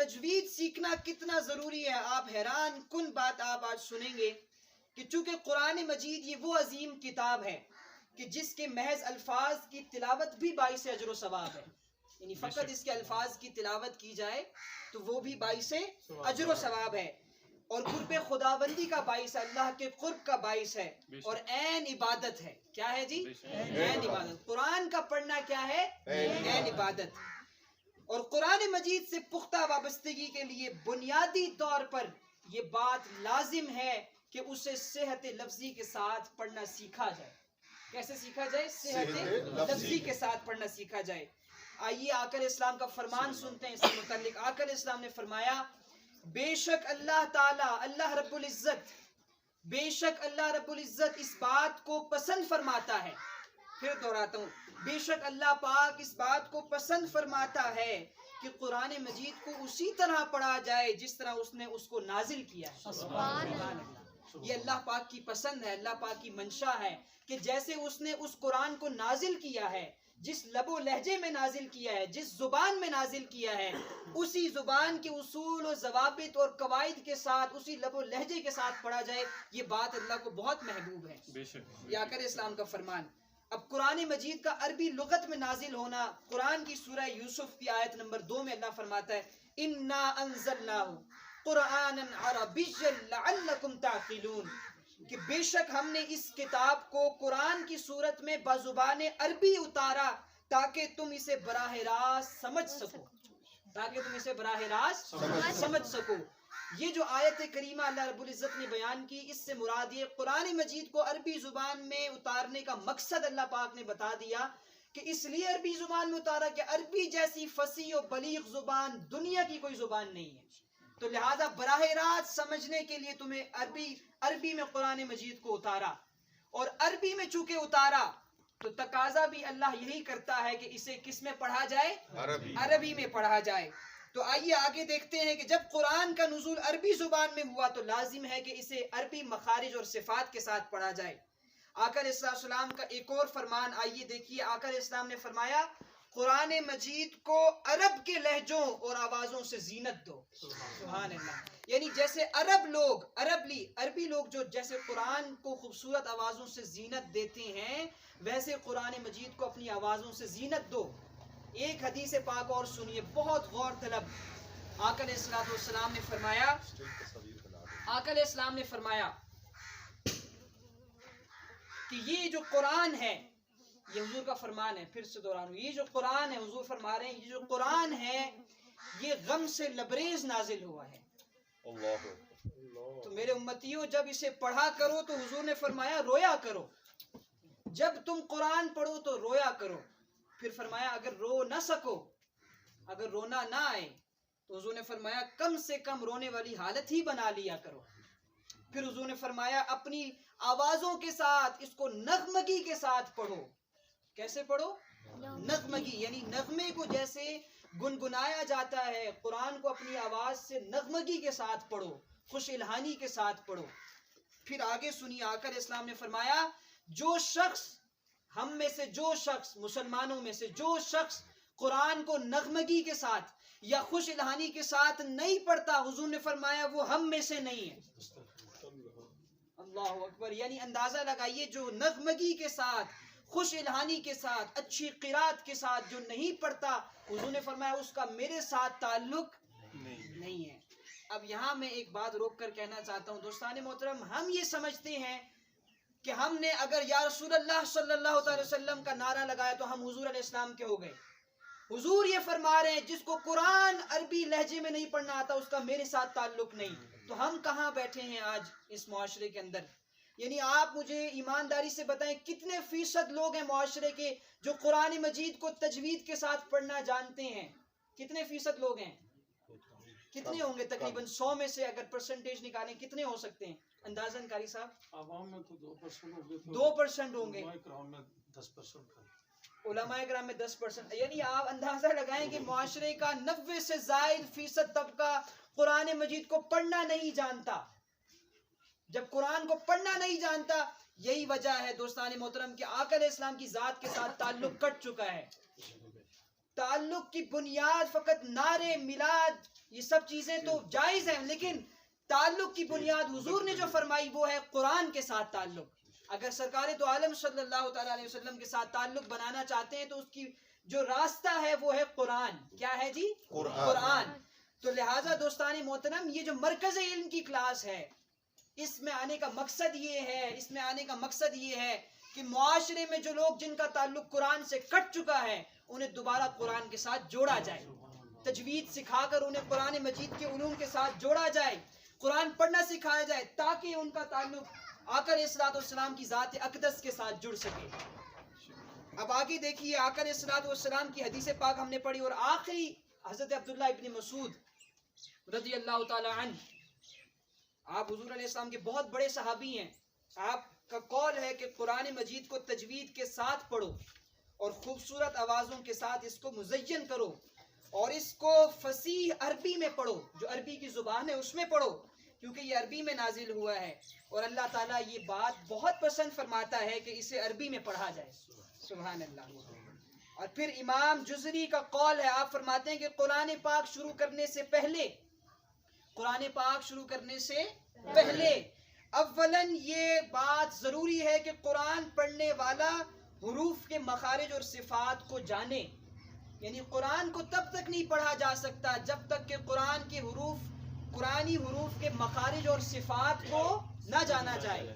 تجوید سیکھنا کتنا ضروری ہے، آپ حیران کن بات آپ آج سنیں گے کہ چونکہ قرآن مجید یہ وہ عظیم کتاب ہے کہ جس کے محض الفاظ کی تلاوت بھی باعث اجر و ثواب ہے، یعنی فقط اس کے الفاظ کی تلاوت کی جائے تو وہ بھی باعث اجر و ثواب ہے، اور قرب خداوندی کا باعث ہے، اللہ کے قرب کا باعث ہے، اور عین عبادت ہے۔ کیا ہے جی؟ عین عبادت۔ قرآن کا پڑھنا کیا ہے؟ عین عبادت۔ اور قرآن مجید سے پختہ وابستگی کے لیے بنیادی طور پر یہ بات لازم ہے کہ اسے صحت لفظی کے ساتھ پڑھنا سیکھا جائے۔ کیسے سیکھا جائے؟ صحت لفظی کے ساتھ پڑھنا سیکھا جائے۔ آئیے آقا علیہ السلام کا فرمان سنتے ہیں اس سے متعلق۔ آقا علیہ السلام نے فرمایا، بے شک اللہ تعالی، اللہ رب العزت، بے شک اللہ رب العزت اس بات کو پسند فرماتا ہے، پھر دہراتا ہوں، بے شک اللہ پاک اس بات کو پسند فرماتا ہے کہ قرآن مجید کو اسی طرح پڑھا جائے جس طرح اس نے اس کو نازل کیا ہے۔ سبحان اللہ۔ یہ اللہ پاک کی پسند ہے، اللہ پاک کی منشا ہے کہ جیسے اس نے اس قرآن کو نازل کیا ہے، جس لب و لہجے میں نازل کیا ہے، جس زبان میں نازل کیا ہے، اسی زبان کے اصول و ضوابط اور قواعد کے ساتھ، اسی لب و لہجے کے ساتھ پڑھا جائے، یہ بات اللہ کو بہت محبوب ہے۔ یہ آقا علیہ السلام کا فرمان۔ اب قرآن مجید کا عربی لغت میں نازل ہونا، قرآن کی سورہ یوسف کی آیت نمبر 2 میں اللہ فرماتا ہے، اِنَّا أَنزَلْنَاهُ قُرْآنًا عَرَبِيًّا لَعَلَّكُمْ تَعْقِلُونَ، کہ بے شک ہم نے اس کتاب کو قرآن کی صورت میں بزبان عربی اتارا تاکہ تم اسے براہ راست سمجھ سکو، تاکہ تم اسے براہ راست سمجھ سکو۔ یہ جو آیت کریمہ اللہ رب العزت نے بیان کی، اس سے مراد یہ قرآن مجید کو عربی زبان میں اتارنے کا مقصد اللہ پاک نے بتا دیا کہ اس لیے عربی زبان میں اتارا کہ عربی جیسی فصیح و بلیغ زبان دنیا کی کوئی زبان نہیں ہے، تو لہذا براہ راست سمجھنے کے لیے تمہیں عربی میں قرآن مجید کو اتارا، اور عربی میں چونکہ اتارا تو تقاضا بھی اللہ یہی کرتا ہے کہ اسے کس میں پڑھا جائے؟ عربی میں پڑھا جائے۔ تو آئیے آگے دیکھتے ہیں کہ جب قرآن کا نزول عربی زبان میں ہوا تو لازم ہے کہ اسے عربی مخارج اور صفات کے ساتھ پڑھا جائے۔ آقا علیہ السلام کا ایک اور فرمان آئیے دیکھیے، آقا علیہ السلام نے فرمایا، قرآن مجید کو عرب کے لہجوں اور آوازوں سے زینت دو۔ سبحان اللہ۔ یعنی جیسے عربی لوگ جو جیسے قرآن کو خوبصورت آوازوں سے زینت دیتے ہیں، ویسے قرآن مجید کو اپنی آوازوں سے زینت دو۔ ایک حدیث پاک اور سنیے، بہت غور طلب۔ آقا علیہ السلام نے فرمایا، آقا علیہ السلام نے فرمایا کہ یہ جو قرآن ہے، یہ حضور کا فرمان ہے، پھر سے دہرا، یہ جو قرآن ہے، حضور فرما رہے ہیں، یہ جو قرآن ہے یہ غم سے لبریز نازل ہوا ہے۔ تو میرے امتیوں، جب اسے پڑھا کرو تو حضور نے فرمایا رویا کرو، جب تم قرآن پڑھو تو رویا کرو۔ پھر فرمایا اگر رو نہ سکو، اگر رونا نہ آئے تو حضور نے فرمایا کم سے کم رونے والی حالت ہی بنا لیا کرو۔ پھر حضور نے فرمایا اپنی آوازوں کے ساتھ اس کو نغمگی کے ساتھ پڑھو۔ کیسے پڑھو؟ نغمگی، یعنی نغمے کو جیسے گنگنایا جاتا ہے، قرآن کو اپنی آواز سے نغمگی کے ساتھ پڑھو، خوش الہانی کے ساتھ پڑھو۔ پھر آگے سنیے، آقا علیہ السلام نے فرمایا، جو شخص ہم میں سے، جو شخص مسلمانوں میں سے جو شخص قرآن کو نغمگی کے ساتھ یا خوش الہانی کے ساتھ نہیں پڑھتا، حضور نے فرمایا وہ ہم میں سے نہیں ہے۔ اللہ اکبر۔ یعنی اندازہ لگائیے، جو نغمگی کے ساتھ، خوش الہانی کے ساتھ، اچھی قرات کے ساتھ جو نہیں پڑھتا، حضور نے فرمایا اس کا میرے ساتھ تعلق نہیں ہے۔ اب یہاں میں ایک بات روک کر کہنا چاہتا ہوں، دوستان محترم، ہم یہ سمجھتے ہیں کہ ہم نے اگر یا رسول اللہ صلی اللہ علیہ وسلم کا نعرہ لگایا تو ہم حضور علیہ السلام کے ہو گئے۔ حضور یہ فرما رہے ہیں جس کو قرآن عربی لہجے میں نہیں پڑھنا آتا اس کا میرے ساتھ تعلق نہیں۔ تو ہم کہاں بیٹھے ہیں آج اس معاشرے کے اندر؟ یعنی آپ مجھے ایمانداری سے بتائیں کتنے فیصد لوگ ہیں معاشرے کے جو قرآن مجید کو تجوید کے ساتھ پڑھنا جانتے ہیں؟ کتنے فیصد لوگ ہیں؟ کتنے ہوں گے؟ تقریباً 100 میں سے اگر پرسنٹیج نکالیں کتنے ہو سکتے ہیں اندازاً؟ قاری صاحب، عوام میں تو 2% ہوں گے، 2% ہوں گے، علماء کرام میں 10%۔ علماء کرام میں 10%، یعنی آپ اندازہ لگائیں کہ معاشرے کا 90 سے زائد فیصد طبقہ قرآن مجید کو پڑھنا نہیں جانتا۔ جب قرآن کو پڑھنا نہیں جانتا، یہی وجہ ہے دوستان محترم کہ آقا علیہ السلام کی ذات کے ساتھ تعلق کٹ چکا ہے۔ تعلق کی بنیاد فقط نعرے میلاد، یہ سب چیزیں تو جائز ہیں، لیکن تعلق کی بنیاد حضور نے جو فرمائی وہ ہے قرآن کے ساتھ تعلق۔ اگر سرکار دو عالم صلی اللہ تعالیٰ علیہ وسلم کے ساتھ تعلق بنانا چاہتے ہیں تو اس کی جو راستہ ہے وہ ہے قرآن۔ کیا ہے جی؟ قرآن۔ تو لہٰذا دوستان محترم، یہ جو مرکز علم کی کلاس ہے، اس میں آنے کا مقصد یہ ہے کہ معاشرے میں جو لوگ جن کا تعلق قرآن سے کٹ چکا ہے انہیں دوبارہ قرآن کے ساتھ جوڑا جائے، تجوید سکھا کر انہیں قرآن مجید کے علوم کے ساتھ جوڑا جائے، قرآن پڑھنا سکھایا جائے تاکہ ان کا تعلق آقا علیہ الصلوۃ والسلام کی ذات اقدس کے ساتھ جڑ سکے۔ اب آگے دیکھیے، آقا علیہ الصلوۃ والسلام کی حدیث پاک ہم نے پڑھی، اور آخری حضرت عبداللہ ابن مسعود رضی اللہ تعالی عنہ، آپ حضور علیہ السلام کے بہت بڑے صحابی ہیں، آپ کا قول ہے کہ قرآن مجید کو تجوید کے ساتھ پڑھو اور خوبصورت آوازوں کے ساتھ اس کو مزین کرو، اور اس کو فصیح عربی میں پڑھو، جو عربی کی زبان ہے اس میں پڑھو، کیونکہ یہ عربی میں نازل ہوا ہے، اور اللہ تعالیٰ یہ بات بہت پسند فرماتا ہے کہ اسے عربی میں پڑھا جائے۔ سبحان اللہ۔ اور پھر امام جزری کا قول ہے، آپ فرماتے ہیں کہ قرآن پاک شروع کرنے سے پہلے اولاً یہ بات ضروری ہے کہ قرآن پڑھنے والا حروف کے مخارج اور صفات کو جانے، یعنی قرآن کو تب تک نہیں پڑھا جا سکتا جب تک کہ قرآنی حروف کے مخارج اور صفات کو نہ جانا جائے۔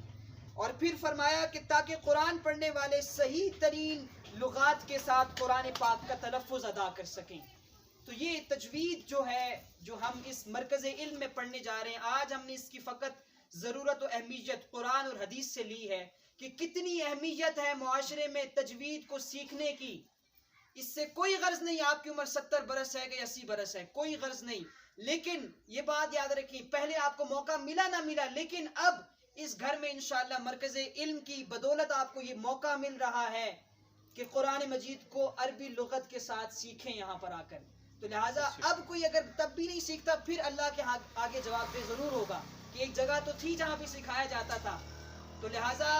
اور پھر فرمایا کہ تاکہ قرآن پڑھنے والے صحیح ترین لغات کے ساتھ قرآن پاک کا تلفظ ادا کر سکیں۔ تو یہ تجوید جو ہے، جو ہم اس مرکز علم میں پڑھنے جا رہے ہیں، آج ہم نے اس کی فقط ضرورت و اہمیت قرآن اور حدیث سے لی ہے کہ کتنی اہمیت ہے معاشرے میں تجوید کو سیکھنے کی۔ اس سے کوئی غرض نہیں آپ کی عمر 70 برس ہے کہ 80 برس ہے، کوئی غرض نہیں، لیکن یہ بات یاد رکھیں، پہلے آپ کو موقع ملا نہ ملا، لیکن اب اس گھر میں انشاءاللہ مرکز علم کی بدولت آپ کو یہ موقع مل رہا ہے کہ قرآن مجید کو عربی لغت کے ساتھ سیکھیں یہاں پر آ کر۔ تو لہٰذا اب کوئی اگر تب بھی نہیں سیکھتا، پھر اللہ کے آگے جواب دہ ضرور ہوگا کہ ایک جگہ تو تھی جہاں بھی سکھایا جاتا تھا۔ تو لہٰذا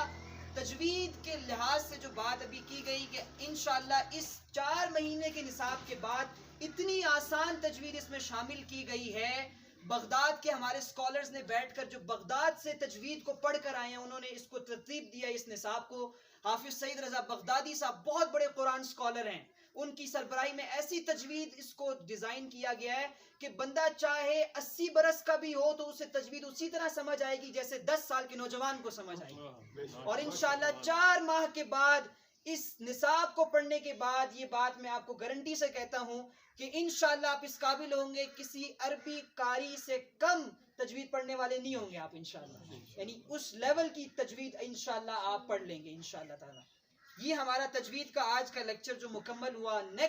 تجوید کے لحاظ سے جو بات ابھی کی گئی کہ انشاءاللہ اس 4 مہینے کے نصاب کے بعد اتنی آسان تجوید اس میں شامل کی گئی ہے، بغداد کے ہمارے اسکالرز نے بیٹھ کر جو بغداد سے تجوید کو پڑھ کر آئے ہیں، انہوں نے اس کو ترتیب دیا اس نصاب کو۔ حافظ سعید رضا بغدادی صاحب بہت بڑے قرآن اسکالر ہیں، ان کی سربراہی میں ایسی تجوید اس کو ڈیزائن کیا گیا ہے کہ بندہ چاہے 80 برس کا بھی ہو تو اسے تجوید اسی طرح سمجھ آئے گی جیسے 10 سال کے نوجوان کو سمجھ آئے گی۔ اور انشاءاللہ 4 ماہ کے بعد اس نصاب کو پڑھنے کے بعد یہ بات میں آپ کو گارنٹی سے کہتا ہوں کہ انشاءاللہ آپ اس قابل ہوں گے، کسی عربی قاری سے کم تجوید پڑھنے والے نہیں ہوں گے آپ انشاءاللہ، یعنی اس لیول کی تجوید انشاءاللہ آپ پڑھ لیں گے انشاءاللہ تعالی۔ یہ ہمارا تجوید کا آج کا لیکچر جو مکمل ہوا۔ نیکسٹ